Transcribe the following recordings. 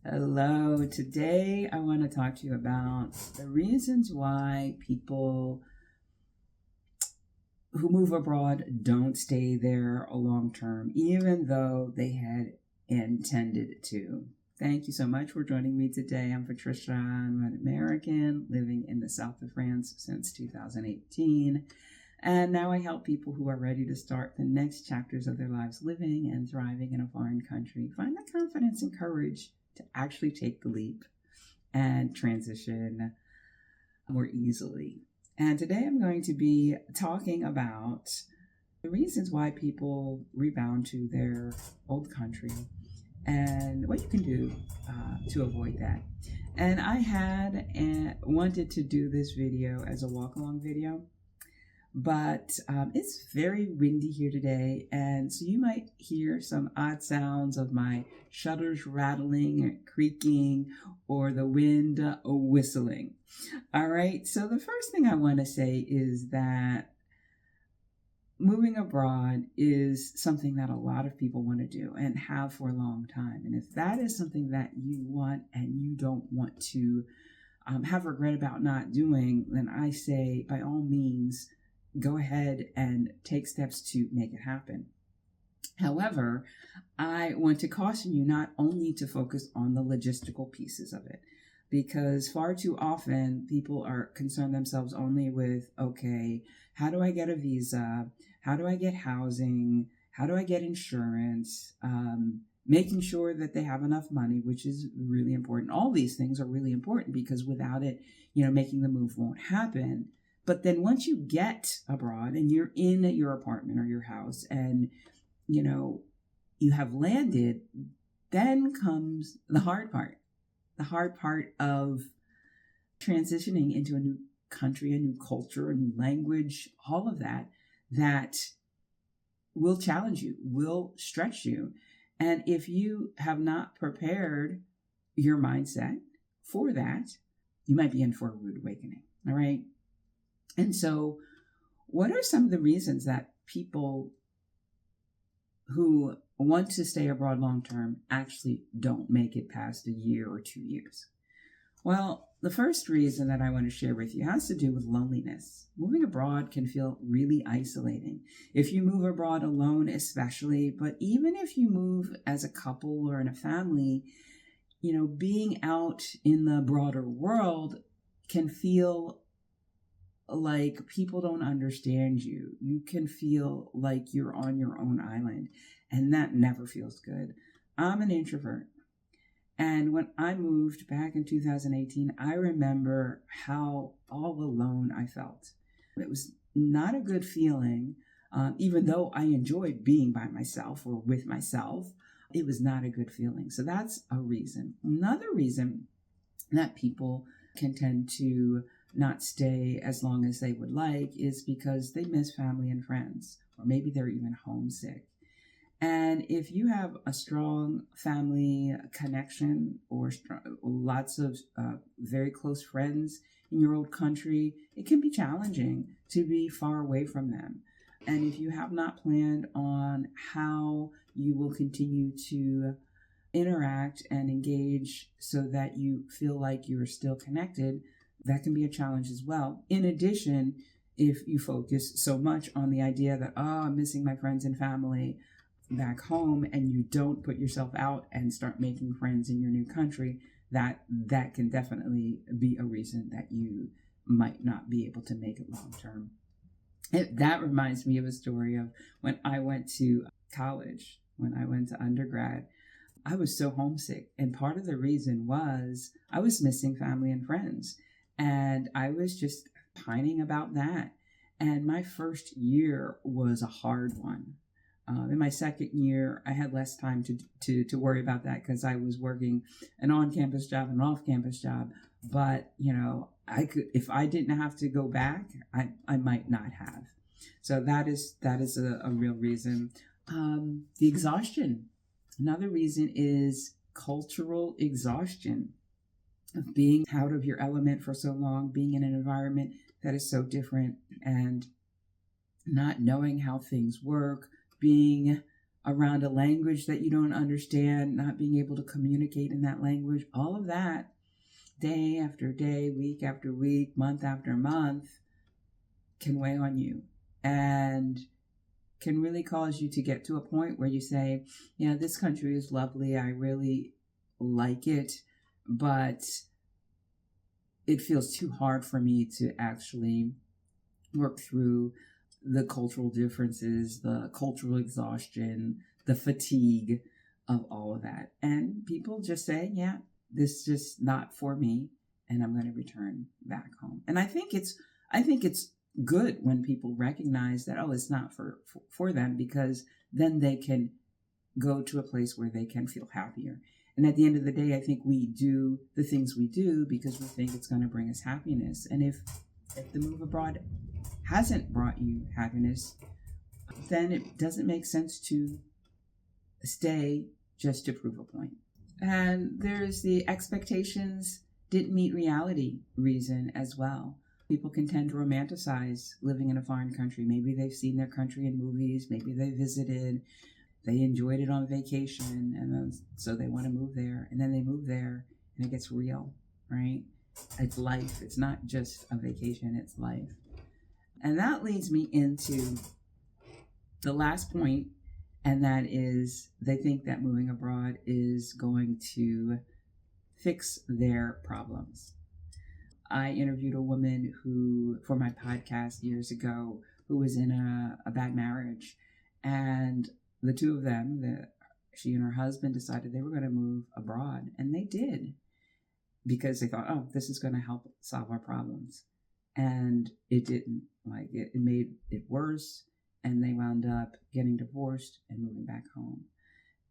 Hello. Today I want to talk to you about the reasons why people who move abroad don't stay there long term, even though they had intended to. Thank you so much for joining me today. I'm Patricia. I'm an American living in the south of France since 2018. And now I help people who are ready to start the next chapters of their lives living and thriving in a foreign country find the confidence and courage to actually take the leap and transition more easily. And today I'm going to be talking about the reasons why people rebound to their old country and what you can do to avoid that. And I had wanted to do this video as a walk-along video, but it's very windy here today, and so you might hear some odd sounds of my shutters rattling, creaking, or the wind whistling. All right, so the first thing I want to say is that moving abroad is something that a lot of people want to do and have for a long time. And if that is something that you want and you don't want to have regret about not doing, then I say by all means, go ahead and take steps to make it happen. However, I want to caution you not only to focus on the logistical pieces of it, because far too often people are concerned themselves only with, okay, how do I get a visa? How do I get housing? How do I get insurance? Making sure that they have enough money, which is really important. All these things are really important because without it, making the move won't happen. But then once you get abroad and you're in your apartment or your house and, you have landed, then comes the hard part. The hard part of transitioning into a new country, a new culture, a new language, all of that will challenge you, will stretch you. And if you have not prepared your mindset for that, you might be in for a rude awakening. All right. And so what are some of the reasons that people who want to stay abroad long-term actually don't make it past a year or 2 years? Well, the first reason that I want to share with you has to do with loneliness. Moving abroad can feel really isolating. If you move abroad alone, especially, but even if you move as a couple or in a family, being out in the broader world can feel like people don't understand you. You can feel like you're on your own island, and that never feels good. I'm an introvert, and when I moved back in 2018, I remember how all alone I felt. It was not a good feeling, even though I enjoyed being by myself or with myself. It was not a good feeling. So that's a reason. Another reason that people can tend to not stay as long as they would like is because they miss family and friends, or maybe they're even homesick. And if you have a strong family connection or lots of very close friends in your old country, it can be challenging to be far away from them. And if you have not planned on how you will continue to interact and engage so that you feel like you're still connected, that can be a challenge as well. In addition, if you focus so much on the idea that, I'm missing my friends and family back home, and you don't put yourself out and start making friends in your new country, that can definitely be a reason that you might not be able to make it long term. That reminds me of a story of when I went to college, when I went to undergrad. I was so homesick, and part of the reason was I was missing family and friends. And I was just pining about that. And my first year was a hard one. In my second year, I had less time to worry about that because I was working an on-campus job and an off-campus job. But, I could, if I didn't have to go back, I might not have. So that is a real reason. The exhaustion. Another reason is cultural exhaustion. Of being out of your element for so long, being in an environment that is so different and not knowing how things work, being around a language that you don't understand, not being able to communicate in that language, all of that, day after day, week after week, month after month, can weigh on you and can really cause you to get to a point where you say, yeah, this country is lovely. I really like it, but it feels too hard for me to actually work through the cultural differences, the cultural exhaustion, the fatigue of all of that. And people just say, yeah, this is just not for me, and I'm going to return back home. And I think it's good when people recognize that, oh, it's not for them, because then they can go to a place where they can feel happier. And at the end of the day, I think we do the things we do because we think it's going to bring us happiness. And if the move abroad hasn't brought you happiness, then it doesn't make sense to stay just to prove a point. And there's the expectations didn't meet reality reason as well. People can tend to romanticize living in a foreign country. Maybe they've seen their country in movies. Maybe they visited. They enjoyed it on vacation. And then, so they want to move there. And then they move there and it gets real, right? It's life. It's not just a vacation. It's life. And that leads me into the last point, and that is they think that moving abroad is going to fix their problems. I interviewed a woman who, for my podcast years ago, who was in a bad marriage. And the two of them, she and her husband, decided they were going to move abroad. And they did, because they thought, oh, this is going to help solve our problems. And it didn't. Like it made it worse. And they wound up getting divorced and moving back home.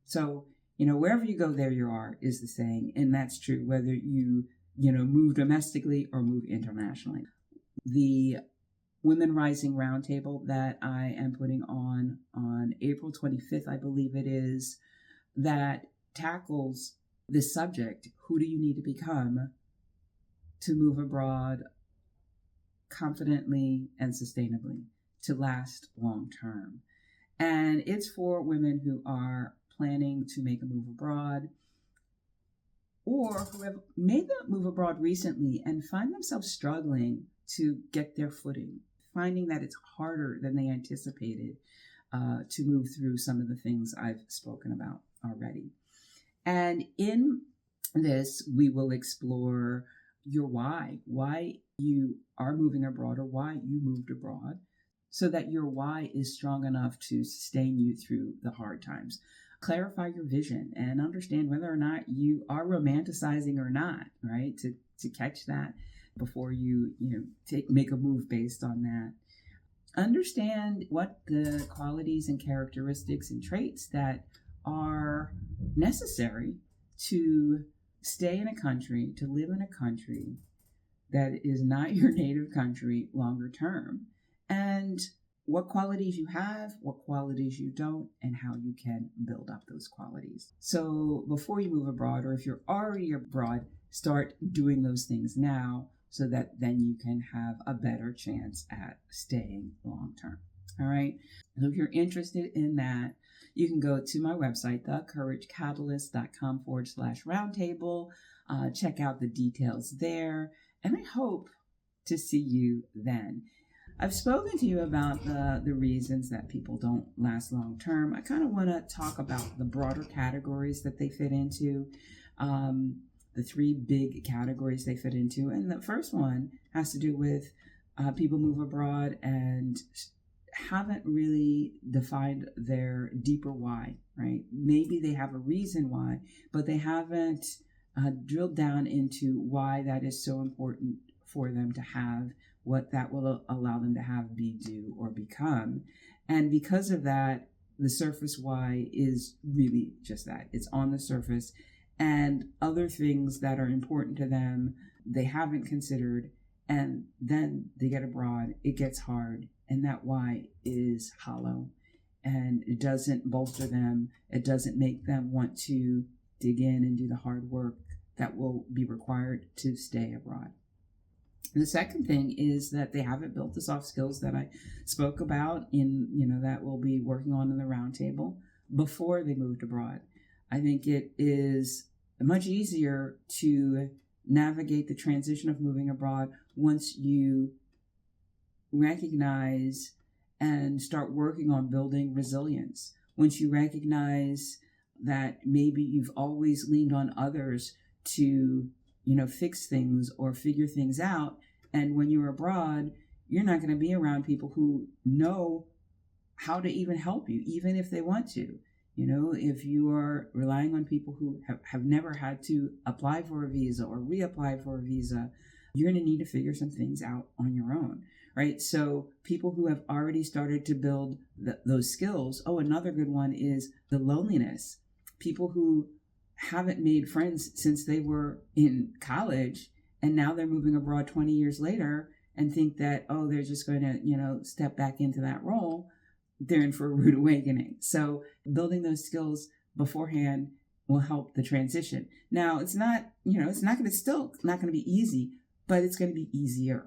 So, wherever you go, there you are, is the saying. And that's true whether you move domestically or move internationally. The Women Rising Roundtable that I am putting on April 25th, I believe it is, that tackles this subject. Who do you need to become to move abroad confidently and sustainably, to last long term? And it's for women who are planning to make a move abroad, or who have made the move abroad recently and find themselves struggling to get their footing, finding that it's harder than they anticipated to move through some of the things I've spoken about already. And in this, we will explore your why you are moving abroad or why you moved abroad, so that your why is strong enough to sustain you through the hard times. Clarify your vision and understand whether or not you are romanticizing or not, right? To catch that before you make a move based on that. Understand what the qualities and characteristics and traits that are necessary to stay in a country, to live in a country that is not your native country longer term, and what qualities you have, what qualities you don't, and how you can build up those qualities. So before you move abroad, or if you're already abroad, start doing those things now, so that then you can have a better chance at staying long term. All right. So if you're interested in that, you can go to my website, thecouragecatalyst.com/roundtable. Check out the details there. And I hope to see you then. I've spoken to you about the reasons that people don't last long term. I kind of want to talk about the broader categories that they fit into, the three big categories they fit into. And the first one has to do with people move abroad and haven't really defined their deeper why, right? Maybe they have a reason why, but they haven't drilled down into why that is so important for them to have, what that will allow them to have, be, do, or become. And because of that, the surface why is really just that. It's on the surface. And other things that are important to them, they haven't considered. And then they get abroad, it gets hard. And that why is hollow. And it doesn't bolster them. It doesn't make them want to dig in and do the hard work that will be required to stay abroad. The second thing is that they haven't built the soft skills that I spoke about that we'll be working on in the roundtable. before they moved abroad. I think it is much easier to navigate the transition of moving abroad once you recognize and start working on building resilience. Once you recognize that maybe you've always leaned on others to, fix things or figure things out. And when you're abroad, you're not going to be around people who know how to even help you, even if they want to. If you are relying on people who have never had to apply for a visa or reapply for a visa, you're going to need to figure some things out on your own, right? So people who have already started to build those skills. Oh, another good one is the loneliness. People who haven't made friends since they were in college, and now they're moving abroad 20 years later and think that, they're just going to, step back into that role. They're in for a rude awakening. So building those skills beforehand will help the transition. Now, it's not going to be easy, but it's going to be easier.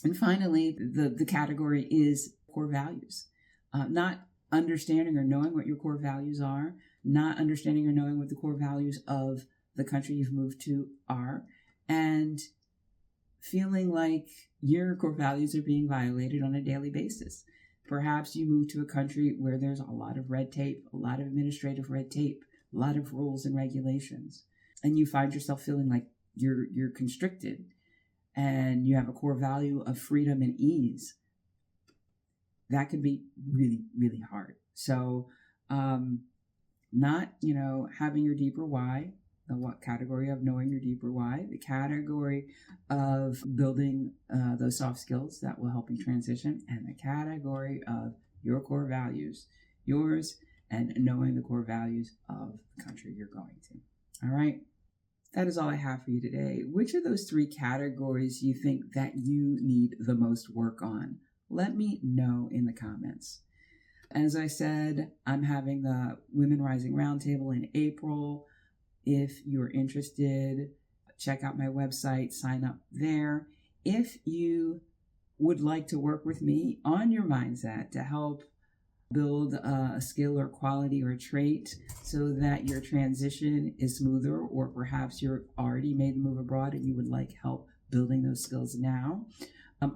And finally, the category is core values. Not understanding or knowing what your core values are, not understanding or knowing what the core values of the country you've moved to are, and feeling like your core values are being violated on a daily basis. Perhaps you move to a country where there's a lot of red tape, a lot of administrative red tape, a lot of rules and regulations, and you find yourself feeling like you're constricted, and you have a core value of freedom and ease. That can be really, really hard. So, not, having your deeper why, the what category of knowing your deeper why, the category of building those soft skills that will help you transition, and the category of your core values, yours, and knowing the core values of the country you're going to. All right. That is all I have for you today. Which of those three categories you think that you need the most work on? Let me know in the comments. As I said, I'm having the Women Rising Roundtable in April. If you're interested, check out my website, sign up there. If you would like to work with me on your mindset to help build a skill or quality or a trait so that your transition is smoother, or perhaps you're already made the move abroad and you would like help building those skills now,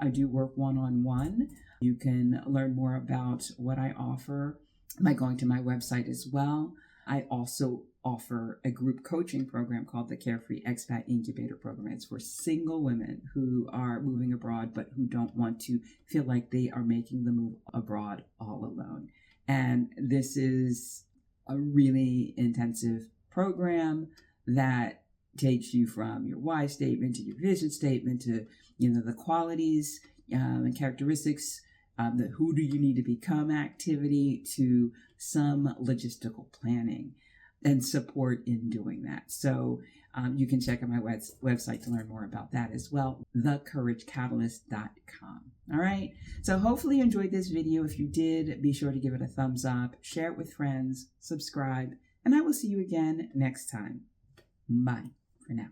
I do work one-on-one. You can learn more about what I offer by going to my website as well. I also offer a group coaching program called the Carefree Expat Incubator Program. It's for single women who are moving abroad but who don't want to feel like they are making the move abroad all alone. And this is a really intensive program that takes you from your why statement to your vision statement to, the qualities and characteristics, the who do you need to become activity, to some logistical planning and support in doing that. So you can check out my website to learn more about that as well, thecouragecatalyst.com. All right. So hopefully you enjoyed this video. If you did, be sure to give it a thumbs up, share it with friends, subscribe, and I will see you again next time. Bye for now.